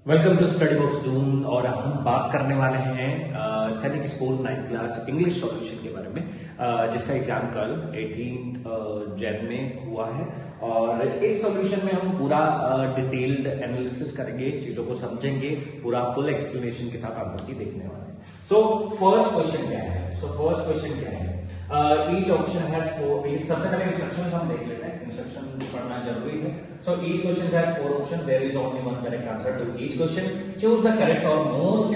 Welcome to study books जून। और हम बात करने वाले हैं सैनिक school 9th class English solution के बारे में, जिसका एग्जाम कल 18 जैन में हुआ है। और इस सॉल्यूशन में हम पूरा डिटेल्ड एनालिसिस करेंगे, चीजों को समझेंगे, पूरा फुल एक्सप्लेनेशन के साथ आंसर की देखने वाले हैं। सो फर्स्ट क्वेश्चन क्या है? Each option has four. सबसे पहले इंस्ट्रक्शंस हम देख लेते हैं, इंस्ट्रक्शन पढ़ना जरूरी है। So each question has four option, there is only one correct answer to each question. Choose the correct और most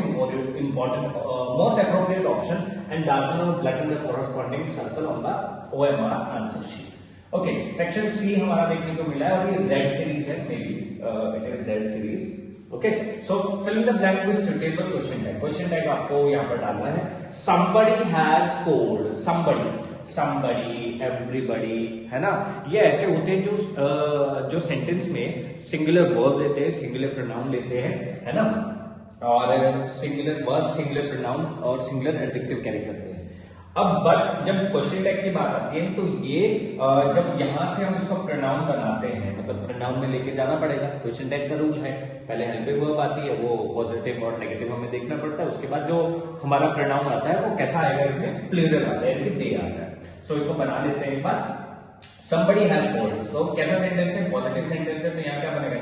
appropriate option and darken or blacken the corresponding circle on the OMR answer sheet. Okay, section C हमारा देखने को मिला है और ये Z series है, may be it is Z series. Okay, so fill in the blank with suitable question tag. Question tag आपको यहाँ पर डालना है। somebody has called, somebody, everybody, है ना। ये ऐसे होते हैं जो सेंटेंस में सिंगुलर वर्ब लेते हैं, सिंगुलर प्रोनाउन लेते हैं, है ना, और सिंगुलर वर्ब, सिंगुलर प्रोनाउन और सिंगुलर एडजेक्टिव कैरी करते हैं। अब बट जब क्वेश्चन टैग की बात आती है तो ये जब यहां से हम इसको प्रोनाउन बनाते हैं, मतलब प्रोनाउन में लेके जाना पड़ेगा। क्वेश्चन टैग का रूल है, पहले हेल्पिंग वर्ब आती है, वो पॉजिटिव और नेगेटिव हमें देखना पड़ता है। उसके बाद जो हमारा प्रोनाउन आता है वो कैसा आएगा, इसमें प्लूरल आता है, यानी दे आता है। सो इसको बना लेते हैं एक बार। somebody has called, तो कैसा सेंटेंस है? पॉजिटिव सेंटेंस है, तो यहाँ क्या बनेगा?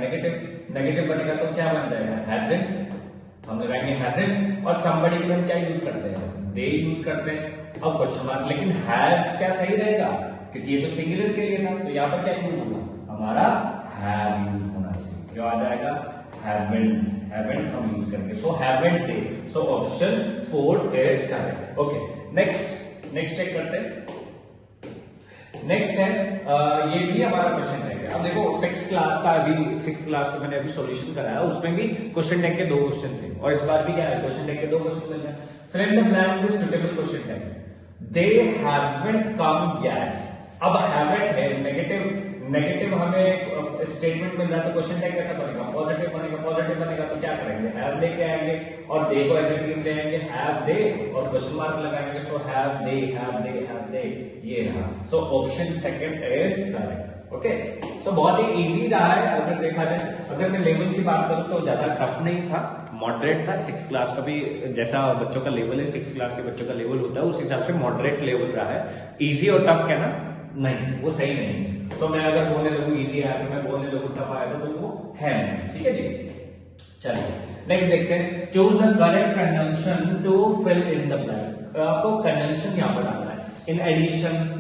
नेगेटिव बनेगा, तो क्या बन जाएगा? hasn't, हम लगाएंगे hasn't। और somebody के लिए हम क्या यूज करते हैं? they यूज करते हैं। अब क्वेश्चन मार्क, लेकिन हैज क्या सही रहेगा? क्योंकि ये तो सिंगुलर के लिए था, तो यहाँ पर क्या यूज होगा? हमारा हैव यूज होना चाहिए। क्या आ जाएगा? हैवंट हम यूज करेंगे। So haven't they. So option 4 is correct. Okay, next check करते हैं। नेक्स्ट है ये भी हमारा क्वेश्चन टैग है। अब देखो 6th क्लास का मैंने अभी सॉल्यूशन कराया, उसमें भी क्वेश्चन टैग के 2 क्वेश्चन थे, और इस बार भी क्या है? क्वेश्चन टैग के 2 क्वेश्चन मिल रहे हैं। Fill in the blank with suitable question tag. They haven't come yet. अब हैवंट है, नेगेटिव हमें स्टेटमेंट मिल रहा है, तो क्वेश्चन टैग कैसा बनेगा? पॉजिटिव बनेगा, तो क्या करेंगे? हैव लेके आएंगे और दे को एडजेक्टिव ले आएंगे, हैव दे, और क्वेश्चन मार्क लगाएंगे। सो हैव दे, ये रहा। So option second is correct. Okay, so बहुत ही इजी रहा है अगर देखा जाए। अगर मैं लेवल की बात करूं तो ज्यादा टफ नहीं था, मॉडरेट था। 6th क्लास का भी जैसा बच्चों का लेवल है, 6th क्लास के बच्चों का लेवल होता है, उस हिसाब से मॉडरेट लेवल रहा है। इजी और टफ कहना नहीं, वो सही नहीं है। तो मैं अगर बोलने लगूं इजी आया तो मैं बोलने लगूं टफ आया तो वो है नहीं। ठीक है जी, चलिए नेक्स्ट देखते हैं। Choose the correct conjunction to fill in the blank. आपको कंजंक्शन यहाँ पर डालना है। In addition,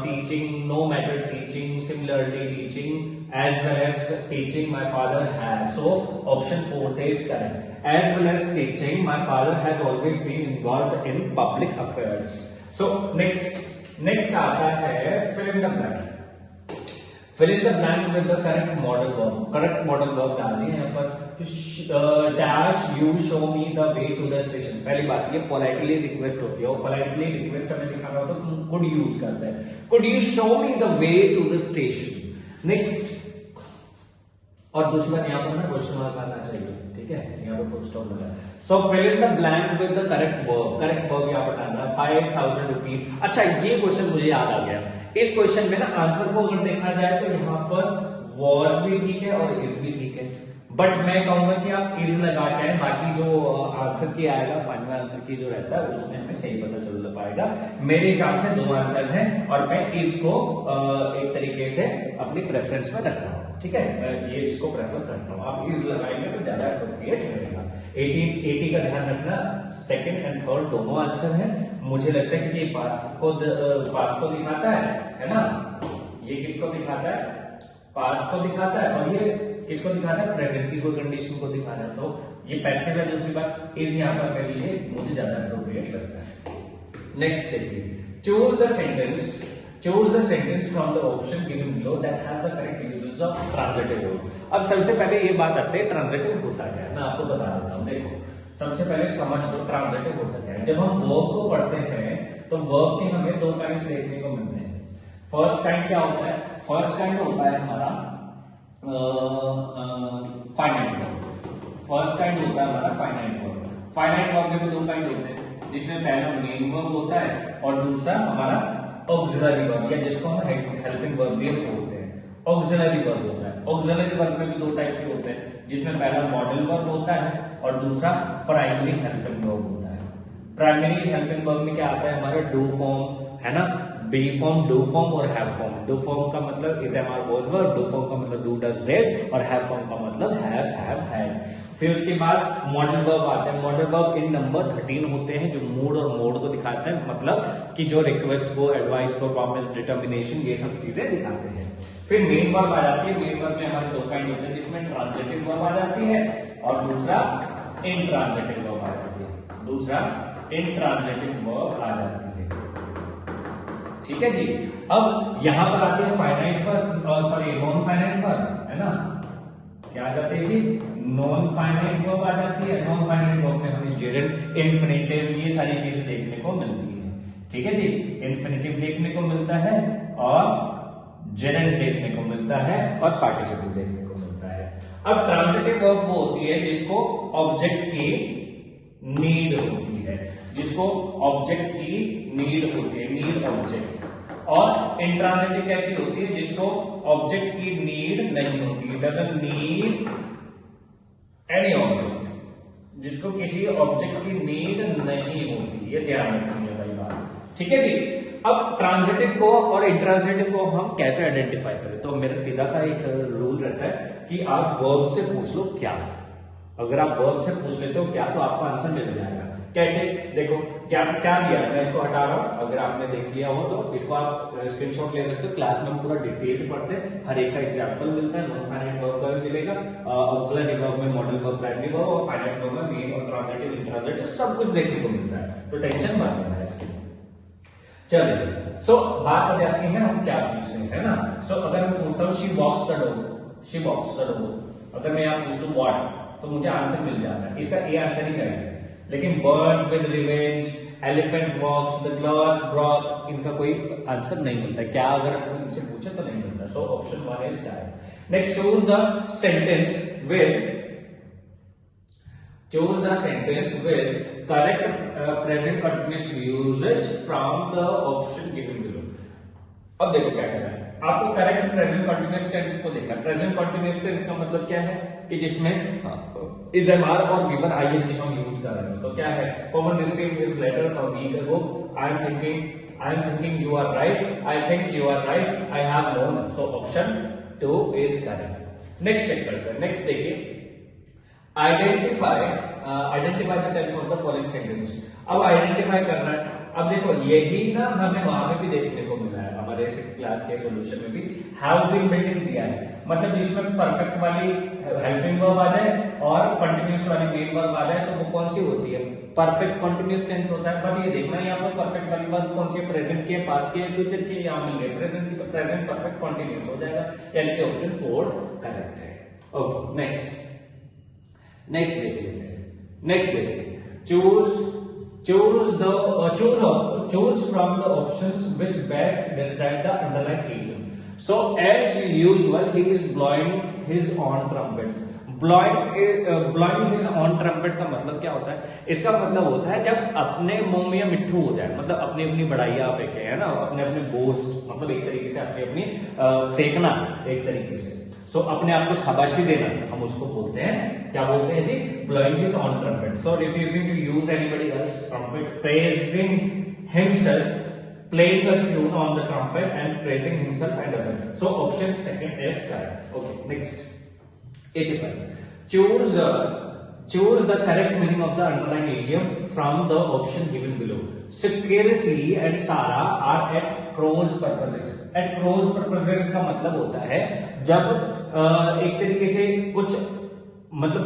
teaching, no matter teaching, similarly teaching, as well as teaching, my father has. So option 4 is correct. As well as teaching, my father has always been involved in public affairs. So next आता है fill in the blank. Fill in the blank with the correct model verb. Correct model verb डालिए यहाँ पर। Dash you show me the way to the station। पहली बात ये politely request होती है, और पोलाइटली रिक्वेस्ट हमें लिखाना हो तो could यूज करते हैं। Could you show me the way to the station? Next, और दूसरी बात यहाँ पर ना क्वेश्चन मार्क आना चाहिए, ठीक है, यहाँ पर फुल स्टॉप लगा। So fill in the blank with the correct verb यहाँ पर डालना है। 5000 रुपीज। अच्छा, ये क्वेश्चन मुझे याद आ गया। इस क्वेश्चन में ना आंसर को अगर देखा जाए तो यहाँ पर वॉज भी ठीक है और इज भी ठीक है, बट मैं कहूंगा कि आप इज लगा के आए, बाकी जो आंसर की आएगा, फाइनल आंसर की जो रहता है उसमें हमें सही पता चल पाएगा। मेरे हिसाब से 2 आंसर हैं और मैं इसको एक तरीके से अपनी प्रेफरेंस में रख रहा हूँ। ठीक है, मैं ये इसको प्रेफर करता हूँ। आप इज लगाएंगे तो ज्यादा अप्रोप्रिएट रहेगा। 80 का ध्यान रखना, सेकंड एंड थर्ड दोनों आंसर हैं। मुझे लगता है कि ये पास्ट को दिखाता है ना, ये किसको दिखाता है? पास्ट को दिखाता है, और ये किसको दिखाता है? प्रेजेंट की कोई कंडीशन को दिखा रहा है। तो ये पैसिव है। दूसरी बात इज यहाँ पर मेरे लिए मुझे ज्यादा अप्रोप्रिएट लगता है। नेक्स्ट देखिए, choose the sentence from the option given below that has the correct uses of transitive verb. अब सबसे पहले ये बात आती है ट्रांजिटिव होता क्या है, मैं आपको बता देता हूँ। देखो, सबसे पहले समझ लो ट्रांजिटिव होता क्या है। जब हम वर्ब को पढ़ते हैं तो वर्ब के हमें 2 काइंड्स देखने को मिलते हैं। फर्स्ट काइंड क्या होता है? फर्स्ट काइंड होता है हमारा फाइनाइट वर्ब। फर्स्ट काइंड होता है हमारा फाइनाइट वर्ब। फाइनाइट वर्ब में भी 2 काइंड होते हैं, जिसमें पहला मेन वर्ब होता है और दूसरा हमारा ऑक्सिलरी वर्ब, या जिसको हम हेल्पिंग वर्ब भी बोलते हैं। ऑक्सिलरी वर्ब होता है। ऑक्सिलरी वर्ब में भी 2 टाइप के होते हैं। जिसमें पहला मॉडल वर्ब होता है और दूसरा प्राइमरी हेल्पिंग वर्ब होता है। प्राइमरी हेल्पिंग वर्ब में क्या आता है हमारा डू फॉर्म, है ना, बी फॉर्म, डू फॉर्म और हैव फॉर्म। डू फॉर्म का मतलब is am are was verb, do form का मतलब डू डज डिड और हैव फॉर्म का मतलब हैज हैव हैड। फिर उसके बाद मॉडल वर्ब आते हैं। मॉडल वर्ब इन नंबर 13 होते हैं जो मूड और मोड को दिखाते हैं, मतलब कि जो रिक्वेस्ट को, एडवाइस को, प्रॉमिस, डिटर्मिनेशन, ये सब चीजें दिखाते हैं। फिर मेन वर्ब आ जाती है। मेन वर्ब में हमारे दो काइंड होते हैं, जिसमें ट्रांजिटिव वर्ब आ जाती है और दूसरा इंट्रांजिटिव वर्ब आ जाती है। दूसरा इंट्रांजिटिव वर्ब आ जाती है। ठीक है जी। अब यहां पर आते हैं finite verb, sorry non finite verb, है ना, क्या आ जाते हैं जी, नॉन फाइनाइट वर्ब आ जाती है। नॉन फाइनाइट वर्ब में हमें जेरेंट, इन्फिनिटिव, ये सारी चीजें देखने को मिलती है। ठीक है जी, इन्फिनिटिव देखने को मिलता है और जेरेंट देखने को मिलता है और पार्टिसिपल देखने को मिलता है। अब ट्रांजिटिव वर्ब वो होती है जिसको ऑब्जेक्ट की नीड होती है, जिसको ऑब्जेक्ट की नीड होती है, नीड ऑब्जेक्ट। और इंट्रांजिटिव कैसी होती है, जिसको ऑब्जेक्ट की नीड नहीं होती, डजंट नीड एनी ऑब्जेक्ट, जिसको किसी ऑब्जेक्ट की नीड नहीं होती। ये ध्यान रखिए भाई बात। ठीक है जी। अब ट्रांजिटिव को और इंट्रांजिटिव को हम कैसे आइडेंटिफाई करें, तो मेरा सीधा सा एक रूल रहता है कि आप वर्ब से पूछ लो क्या। अगर आप वर्ब से पूछ लेते हो क्या तो आपका आंसर मिल जाएगा। कैसे, देखो क्या क्या दिया, मैं इसको हटा रहा हूं, अगर आपने देख लिया हो तो इसको आप स्क्रीनशॉट ले सकते हो। क्लास में हम पूरा डिटेल पढ़ते हैं, हर एक का एग्जांपल मिलता है। नॉन फाइनाइट वर्ब का भी मिलेगा, ऑक्सिलरी वर्ब में मॉडल वर्ब, प्राइमरी वर्ब और फाइनाइट वर्ब में मेन और ट्रांजिटिव, इंट्रांजिटिव सब कुछ देखने को मिलता है, तो टेंशन मत लेना है इसकी। चलिए, सो बात आ जाती है हम क्या पूछते हैं, है ना। सो अगर मैं पूछता हूँ she walks the dog, she walks the dog, अगर मैं यहाँ पूछ लूँ व्हाट, तो मुझे आंसर मिल जाता है। इसका ए आंसर ही है। लेकिन bird with revenge, elephant walks, the glass broth, इनका कोई आंसर नहीं मिलता। क्या अगर इनसे पूछे तो नहीं मिलता। So option 1 is correct. Next, choose the sentence with correct present continuous usage from the option given below. अब देखो क्या करना है आपको, करेक्ट प्रेजेंट कंटिन्यूअस टेंस को देखा। प्रेजेंट कंटिन्यूअस टेंस का मतलब क्या है कि जिसमें इज एम आर और गिवन आईएनजी हम यूज कर रहे हैं। तो क्या है, common received his letter a week ago, I am thinking you are right, I think you are right, I have known. So option 2 is correct. Next check करते हैं। नेक्स्ट देखिए, identify the tense of the following sentence. अब identify करना है। अब देखो यही ना हमें वहां पे भी देखने को मिला है, हमारे 6th क्लास के सॉल्यूशन में भी हैव बीन बिल्डिंग दिया है, मतलब जिसमें परफेक्ट वाली हेल्पिंग वर्ब आ जाए और कंटिन्यूअस वाली मेन वर्ब आ जाए तो वो कौन सी होती है, परफेक्ट कंटिन्यूअस टेंस होता है। बस ये देखना है यहाँ पर परफेक्ट वाली वर्ब कौन सी है, प्रेजेंट की है, पास्ट की है, फ्यूचर की है। यहाँ मिल गए प्रेजेंट की, तो प्रेजेंट परफेक्ट कंटिन्यूअस हो जाएगा, यानी कि ऑप्शन 4 करेक्ट है। ओके, नेक्स्ट देख लेते हैं। नेक्स्ट देखिए, choose from the options which best describe the underlying idiom. So as usual, he is blowing his own trumpet. Blowing his own trumpet का मतलब क्या होता है? इसका मतलब होता है जब अपने मुंह में मिट्ठू हो जाए, मतलब अपनी अपनी बड़ाइयां फेंके, है ना, अपने अपने बोस्ट, मतलब एक तरीके से अपनी अपनी फेंकना एक तरीके से। सो अपने आप को शाबाशी देना, हम उसको बोलते हैं, क्या बोलते हैं जी, blowing his own trumpet. So refusing to use anybody else's trumpet, praising himself, playing the tune on the trumpet and praising himself and others. So option 2 is correct. Okay, next 85. Choose the correct meaning of the underlying idiom from the option given below. Security and Sarah are at cross purposes. At cross purposes का मतलब होता है जब एक तरीके से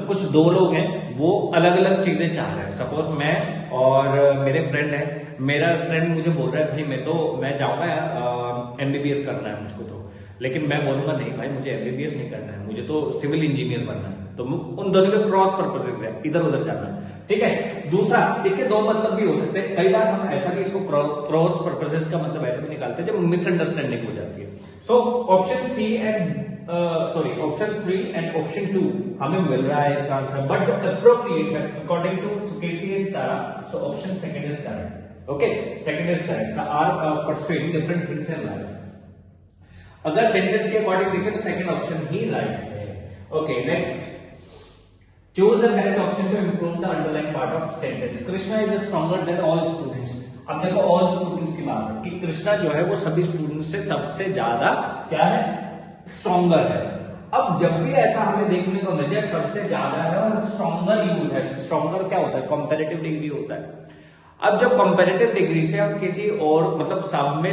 कुछ दो लोग हैं, वो अलग अलग चीजें चाह रहे हैं। सपोज मैं और मेरे फ्रेंड है, मेरा फ्रेंड मुझे बोल रहा है भाई मैं जाऊंगा एमबीबीएस करना है मुझको, तो लेकिन मैं बोलूंगा नहीं भाई मुझे एमबीबीएस नहीं करना है, मुझे तो सिविल इंजीनियर बनना है। तो उन दोनों के क्रॉस पर्पसेस है, इधर उधर जाना, ठीक है। दूसरा, इसके दो मतलब भी हो सकते हैं। कई बार हम ऐसा भी इसको क्रॉस पर्पसेस का मतलब ऐसा भी निकालते हैं जब मिसअंडरस्टैंडिंग हो जाती है। So option C and option 3 and option 2 हमें मिल रहा है इसका आंसर, बट जो अप्रोप्रिएट है according to Sukirti and Sara, so option 2 is correct. Okay, 2 is correct. Are pursuing different things in life. अगर सेंटेंस के अकॉर्डिंग देखें तो सेकंड ऑप्शन ही राइट है। Okay, next Choose the correct option to improve the underlying part of sentence. Krishna is stronger than all students. अब देखो all students की बात है कि कृष्णा जो है वो सभी स्टूडेंट्स से सबसे ज्यादा क्या है, स्ट्रॉन्गर है। अब जब भी ऐसा हमें देखने को मिल जाए सबसे ज्यादा है और स्ट्रॉन्गर यूज है, स्ट्रॉन्गर क्या होता है, कंपैरेटिव डिग्री होता है। अब जब कंपैरेटिव डिग्री से हम किसी और मतलब सब में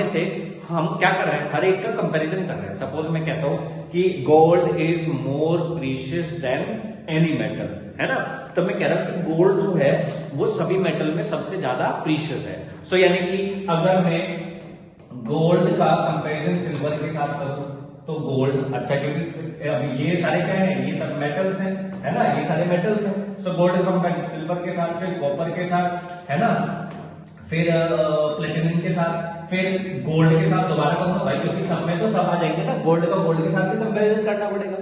से हम क्या कर रहे हैं, हर एक का कंपैरिजन कर रहे हैं। सपोज मैं कहता हूं कि gold is more precious than any metal, है ना, तो मैं कह रहा हूं कि गोल्ड जो है वो सभी मेटल में सबसे ज्यादा प्रीशियस है। सो यानी कि अगर मैं गोल्ड का कंपैरिजन सिल्वर के साथ करूं तो गोल्ड अच्छा, क्योंकि अभी ये सारे क्या है, ये सब मेटल्स हैं, है ना, ये सारे मेटल्स हैं। सो गोल्ड कंपैरिजन सिल्वर के साथ, फिर कॉपर के साथ, है ना, फिर प्लेटिनम के साथ, फिर गोल्ड के साथ दोबारा करूंगा भाई, क्योंकि सब में तो सब आ जाएंगे ना, गोल्ड का गोल्ड के साथ भी कंपैरिजन करना पड़ेगा।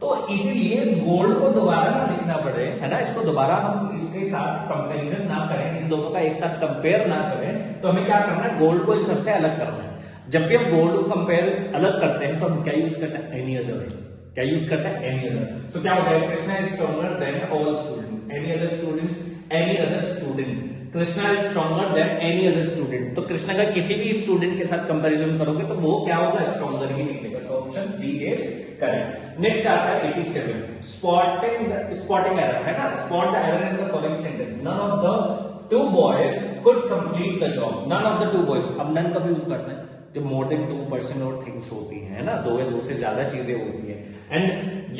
तो इसीलिए इस गोल्ड को दोबारा ना लिखना पड़े, है ना, इसको दोबारा हम इसके साथ कंपैरिजन ना करें, इन दोनों का एक साथ कंपेयर ना करें, तो हमें क्या करना है, गोल्ड को इन सबसे अलग करना है। जब भी हम गोल्ड को कंपेयर अलग करते हैं तो हम क्या यूज करते हैं, एनी अदर, क्या यूज करते हैं, एनी अदर। सो क्या होता है, Krishna is stronger than all student, any other students, any other student, Krishna is stronger than any other student. तो कृष्णा का किसी भी स्टूडेंट के साथ कंपैरिजन करोगे तो वो क्या होगा, स्ट्रॉन्गर ही निकलेगा। So option 3 is correct. Next आता है 87, स्पॉटिंग एरर, है ना, spot the error in the following sentence, none of the two boys could complete the job, none of the two boys. अब नन का भी यूज करना है जब मोर देन 2% और थिंग्स होती है ना, दो या दो से ज्यादा चीजें होती है। एंड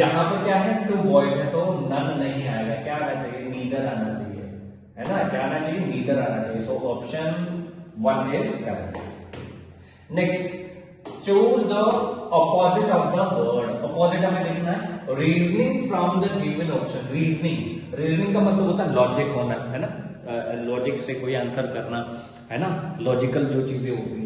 यहाँ पर क्या है, 2 बॉयज है तो नन नहीं आएगा, क्या आना चाहिए, नीदर आना चाहिए, है ना, क्या आना चाहिए, नीदर आना चाहिए। सो option 1 is correct. Next, choose the opposite of the word. Opposite हमें देखना है, reasoning from the given option. Reasoning का मतलब होता है लॉजिक होना, है ना, लॉजिक से कोई आंसर करना, है ना, लॉजिकल जो चीजें होती है।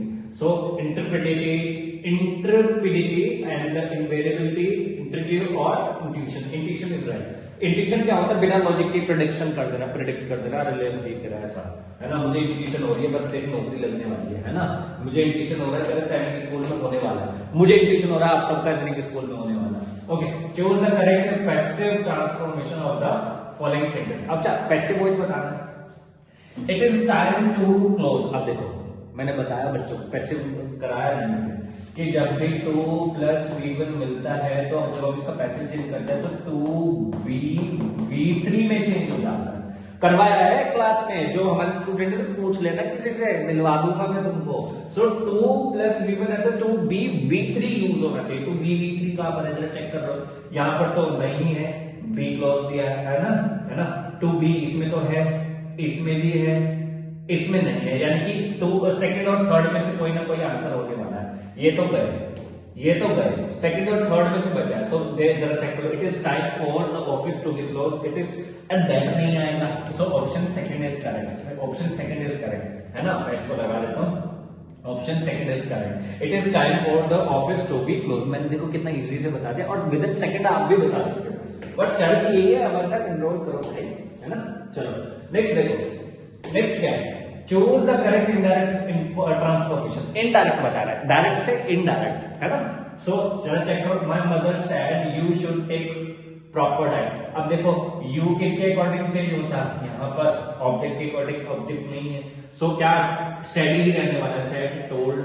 सो इंटरप्रिडिटी एंड इनवेरिएबिलिटी, इंट्यूटिव और intuition. Intuition is right. Intuition क्या होता है, बिना लॉजिक की प्रेडिक्ट कर देना, अरे नहीं तेरा ऐसा, है ना, मुझे इंट्यूशन हो रही है बस तेरी नौकरी लगने वाली है ना, मुझे इंट्यूशन हो रहा है तेरा सैनिक स्कूल में होने वाला है, मुझे इंट्यूशन हो रहा है आप सबका सैनिक स्कूल में होने वाला है। Okay, choose the correct passive transformation of the following sentence. अब पैसिव वॉइस बताना, it is time to close. अब देखो मैंने बताया बच्चों को, पैसिव कराया नहीं कि जब भी 2 + V1 मिलता है तो जब हम इसका पैसिव चेंज करते हैं तो 2V3 में चेंज हो जाता है। करवाया है क्लास में, जो हमारे स्टूडेंट से पूछ लेना, किसी से मिलवा दूंगा मैं तुमको। सो 2 + V1 है तो 2BV3 यूज होना चाहिए। 2BV3 कहां पर है जरा चेक कर लो, यहाँ पर तो नहीं है, बी क्लॉज दिया है ना, 2B इसमें तो है, इसमें भी है, इसमें नहीं है, यानी कि 2 सेकंड और थर्ड में से कोई ना कोई आंसर होने वाला है। ये तो गए, सेकंड और थर्ड में से बचा है। सो जरा चेक करो, it is time for the office to be close, it is and that नहीं आएगा। So option second is correct, option second is correct, है ना, मैं इसको लगा देता हूं, option second is correct. It is time for the office to be close. मैंने देखो कितना इजी से बता दिया, और विद इन सेकंड आप भी बता सकते हो, बस शर्त यही है हमारे साथ एनरोल करो भाई, है ना। चलो नेक्स्ट देखो, नेक्स्ट क्या है, choose the correct indirect transformation. Indirect बता रहा है, डायरेक्ट से इनडायरेक्ट, है ना। सो जरा चेक करो, my mother said you should take proper diet. अब देखो यू किसके अकॉर्डिंग चेंज होता है, यहाँ पर ऑब्जेक्ट के अकॉर्डिंग, ऑब्जेक्ट नहीं है। सो क्या सेड ही रहने वाला है, सेड टोल्ड,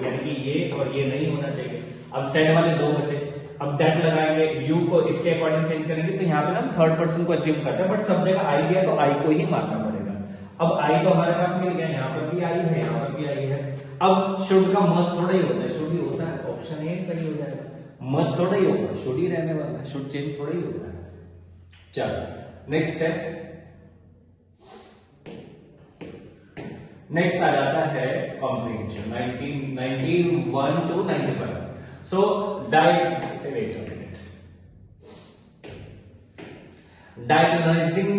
यानी कि ये और ये नहीं होना चाहिए। अब सेड वाले 2 बचे, अब दैट लगाएंगे, यू को इसके अकॉर्डिंग चेंज करेंगे, तो यहाँ पे हम थर्ड पर्सन को अज्यूम करते हैं, बट सब जगह आई है तो आई को ही मानना पड़ेगा। अब आई तो हमारे पास मिल गया, यहाँ पर भी आई है, यहाँ पर भी आई है। अब शुड का मस्ट थोड़ा ही होता है, शुड ही होता है, ऑप्शन ए सही हो जाएगा। मस्ट थोड़ा ही होगा, शुड ही रहने वाला है, शुड चेंज थोड़ा ही होता है। चलो नेक्स्ट है, नेक्स्ट आ जाता है comprehension, 91 to 95। So diagnosing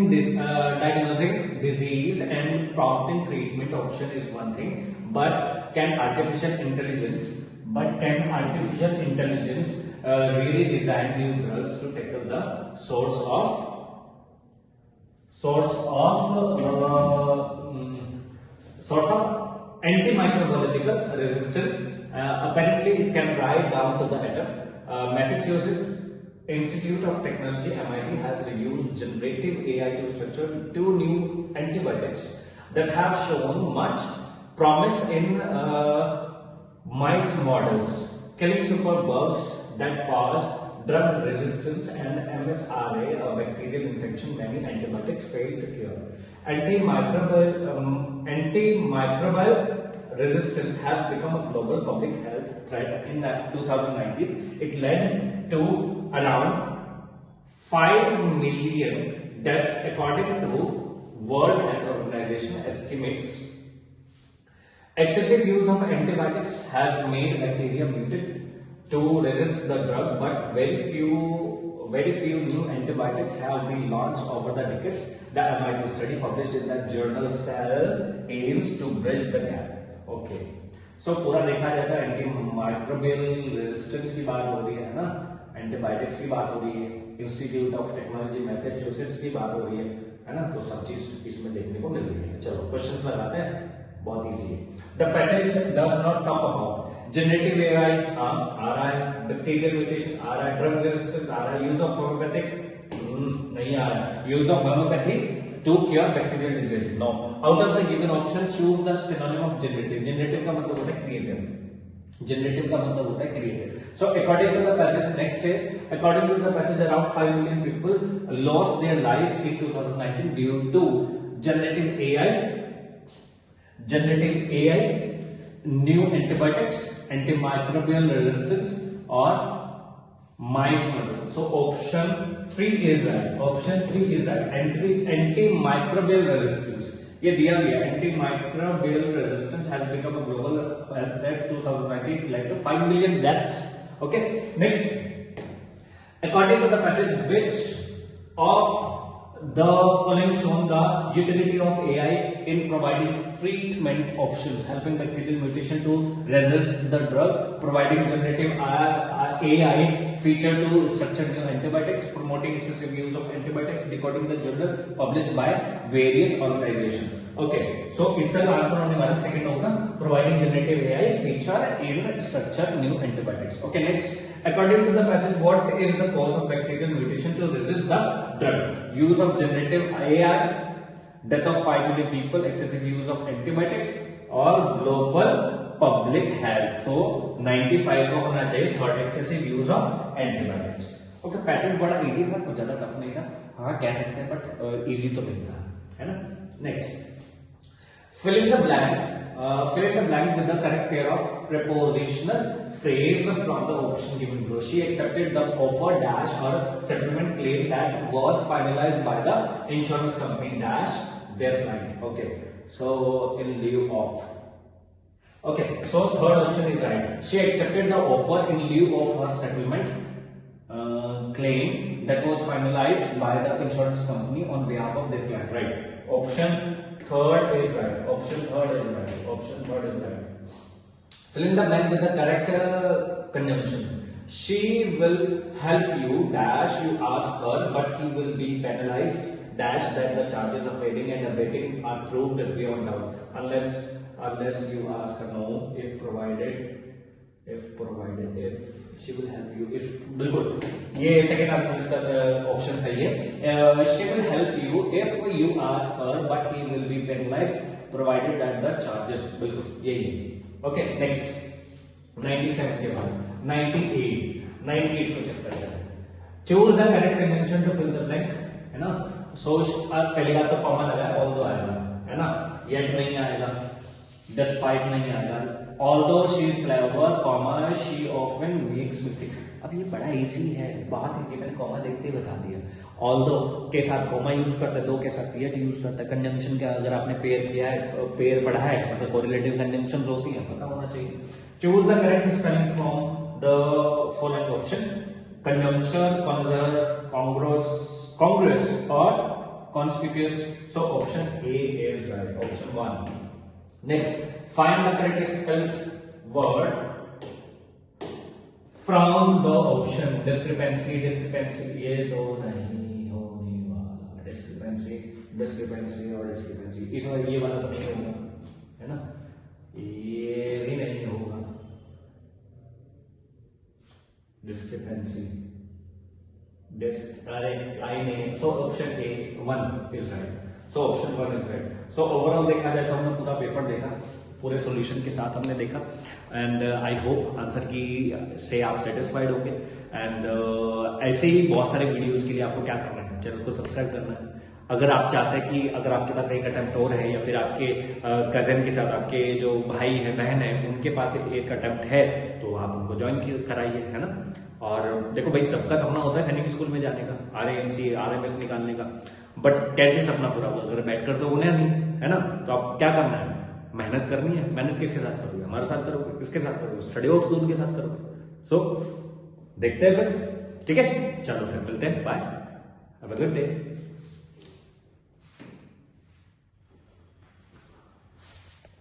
disease and prompting treatment option is one thing, but can artificial intelligence really design new drugs to tackle the source of antimicrobiological resistance? Apparently it can write down to the atom. Massachusetts Institute of Technology MIT has used generative AI to structure 2 new antibiotics that have shown much promise in mice models, killing superbugs that cause drug resistance and MSRA, a bacterial infection many antibiotics fail to cure. Antimicrobial resistance has become a global public health threat in 2019. It led to around 5 million deaths according to World Health Organization estimates. Excessive use of antibiotics has made bacteria mutate to resist the drug, but very few new antibiotics have been launched over the decades. The MIT study published in the journal Cell aims to bridge the gap. Okay so पूरा देखा जाता है antimicrobial resistance की बात हो रही है ना, एंटीबायोटिक्स की बात हो रही है, इंस्टीट्यूट ऑफ टेक्नोलॉजी मैसेच्यूसेट्स की बात हो रही है ना, तो सब चीज इसमें देखने को मिल रही है। चलो क्वेश्चन लगाते हैं, बहुत इजी है। The passage does not talk about generative AI आ रहा है, बैक्टीरियल म्यूटेशन आ रहा है, ड्रग रेजिस्टेंस आ रहा है, यूज ऑफ होम्योपैथिक नहीं आ रहा है, use of homeopathy to cure bacterial disease. No. Out of the given option, choose the synonym of generative. Generative का मतलब होता है creative. Generative का मतलब होता है creative. So according to the passage, next is according to the passage, around 5 million people lost their lives in 2019 due to generative AI, new antibiotics, antimicrobial resistance, or mice model. So option 3 is right. Option 3 is right. Antimicrobial resistance. ये दिया गया antimicrobial resistance has become a global health threat 2019 led to 5 million deaths. Okay. Next, according to the passage, which of the following shown the utility of AI in providing treatment options, helping bacterial mutation to resist the drug, providing generative AI feature to structure new antibiotics, promoting excessive use of antibiotics, decoding the journal published by various organizations. Okay, so इसका answer होने वाला second होगा, providing generative AI feature in structure new antibiotics. Okay, next, according to the passage, what is the cause of bacterial mutation to resist the drug? Use of generative AI, death of 5 million people, excessive use of antibiotics, or global public health. So 95 को होना चाहिए third, excessive use of antibiotics. Okay, passage बड़ा easy था, कुछ ज्यादा tough नहीं था, हाँ कह सकते हैं, बट इजी तो नहीं था, है ना। Next, fill in the blank with the correct pair of prepositional phrase from the option given below. She accepted the offer dash or settlement claim that was finalized by the insurance company dash their client. Okay, so in lieu of. Okay, so third option is right. She accepted the offer in lieu of her settlement claim that was finalized by the insurance company on behalf of their client. Right. Option third is right. Option third is right. Option third is right. Fill in the blank with the correct conjunction. She will help you dash you ask her, but he will be penalized dash that the charges of aiding and abetting are proved beyond doubt unless you ask her. No, if provided she will help you if, बिल्कुल ये second answer इसका option सही है। she will help you if you ask her but he will be penalized provided that the charges, बिल्कुल यही है। Okay, next 97 के बाद 98 को चेक करते हैं। Choose the correct convention to fill the blank, है ना। सो पहली बात तो कॉमा लगा है, ऑल्दो आएगा, है ना, येट नहीं आएगा, डिस्पाइट नहीं आएगा, although she is clever, comma she often makes mistake. अब ये बड़ा इजी है, बात है कि मैंने कॉमा देखते ही बता दिया। although के साथ कॉमा यूज करता है, दो के साथ yet यूज करता है। कंजंक्शन का अगर आपने पेयर किया है, पेयर पढ़ा है, मतलब कोरिलेटिव कंजंक्शंस होती हैं, पता होना चाहिए। Choose the correct spelling from the following option, conjunction, congruous और conspicuous. So option A is right, option 1. Next, find the correct spelled word from the option. discrepancy ये तो नहीं होने वाला, discrepancy और discrepancy, इसमें ये वाला तो नहीं होगा, है ना, ये भी नहीं होगा, discrepancy अरे आई ने, so option A 1 is right, so option 1 is right. So overall देखा जाए तो हमने पूरा पेपर देखा, पूरे सॉल्यूशन के साथ हमने देखा, एंड आई होप आंसर की से आप सेटिस्फाइड होंगे। एंड ऐसे ही बहुत सारे वीडियोस के लिए आपको क्या करना है, चैनल को सब्सक्राइब करना है। अगर आप चाहते हैं कि अगर आपके पास एक अटेम्प्ट और है, या फिर आपके कजन के साथ आपके जो भाई है बहन है उनके पास एक अटेम्प्ट है, तो आप उनको ज्वाइन कराइए, है ना। और देखो भाई, सबका सपना होता है सैनिक स्कूल में जाने का, RAMC RMS निकालने का, बट कैसे सपना पूरा होगा अगर बैठ कर तो उन्हें नहीं, है ना। तो आप क्या करना है, मेहनत करनी है। मेहनत किसके साथ करोगे, हमारे साथ करोगे, किसके साथ करोगे, स्टडी वर्क्स दून के साथ करोगे। सो देखते हैं फिर, ठीक है, चलो फिर मिलते हैं, bye, have a good day.